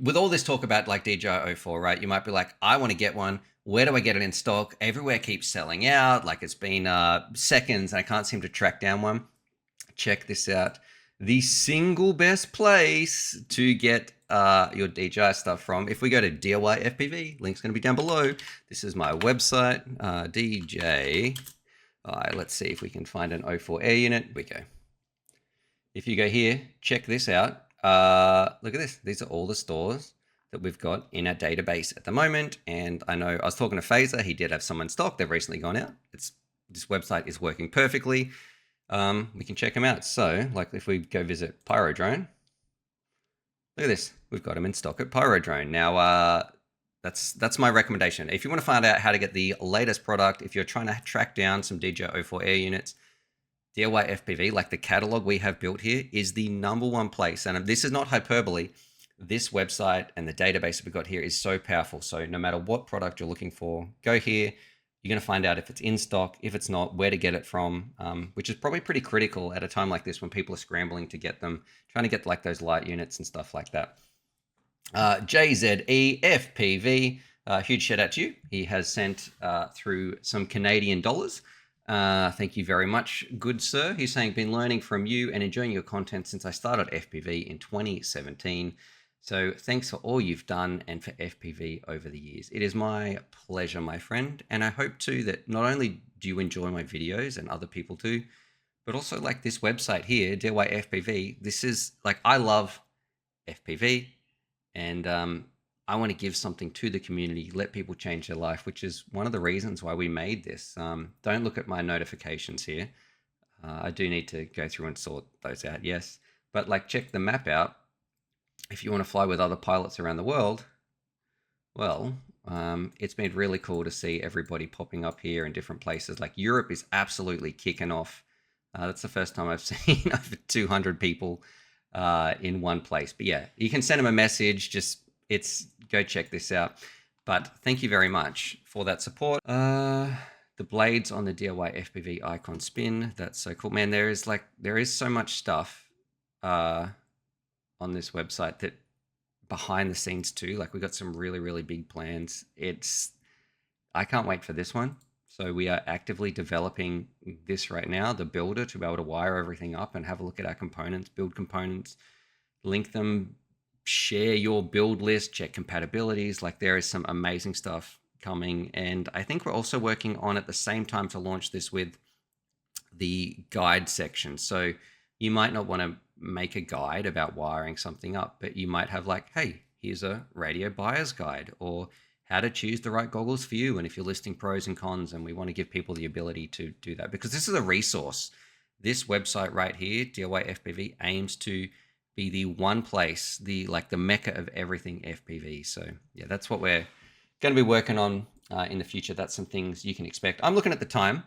with all this talk about like DJI O4, right? You might be like, I want to get one. Where do I get it in stock? Everywhere keeps selling out. Like it's been seconds and I can't seem to track down one. Check this out. The single best place to get your DJI stuff from, if we go to DIY FPV, link's going to be down below. This is my website, DJI. Let's see if we can find an O4 air unit. We go. If you go here, check this out. Look at this. These are all the stores that we've got in our database at the moment. And I know I was talking to Phaser. He did have some in stock. They've recently gone out. This website is working perfectly. We can check them out. So like if we go visit Pyrodrone, look at this. We've got them in stock at Pyrodrone. Now, that's my recommendation. If you want to find out how to get the latest product, if you're trying to track down some DJI O4 air units, DIY FPV, like the catalog we have built here, is the #1 place. And this is not hyperbole. This website and the database that we've got here is so powerful. So no matter what product you're looking for, go here. You're going to find out if it's in stock, if it's not, where to get it from, which is probably pretty critical at a time like this when people are scrambling to get them, trying to get like those light units and stuff like that. JZEFPV, huge shout out to you. He has sent through some Canadian dollars. Thank you very much, good sir. He's saying, been learning from you and enjoying your content since I started FPV in 2017. So thanks for all you've done and for FPV over the years. It is my pleasure, my friend. And I hope too that not only do you enjoy my videos and other people too, but also like this website here, DIY FPV. This is like, I love FPV and I want to give something to the community, let people change their life, which is one of the reasons why we made this. Don't look at my notifications here. I do need to go through and sort those out, yes. But like check the map out. If you want to fly with other pilots around the world, well, it's been really cool to see everybody popping up here in different places. Like Europe is absolutely kicking off. That's the first time I've seen over 200 people in one place. But yeah, you can send them a message, go check this out. But thank you very much for that support. The blades on the DIY FPV icon spin, that's so cool. Man, there is so much stuff on this website that behind the scenes too. Like we got some really, really big plans. I can't wait for this one. So we are actively developing this right now, the builder, to be able to wire everything up and have a look at our components, build components, link them, share your build list, check compatibilities. Like there is some amazing stuff coming. And I think we're also working on at the same time to launch this with the guide section. So you might not want to make a guide about wiring something up, but you might have like, hey, here's a radio buyer's guide, or how to choose the right goggles for you. And if you're listing pros and cons, and we want to give people the ability to do that, because this is a resource. This website right here, DIY FPV, aims to be the one place, the mecca of everything FPV. So yeah, that's what we're going to be working on in the future. That's some things you can expect. I'm looking at the time.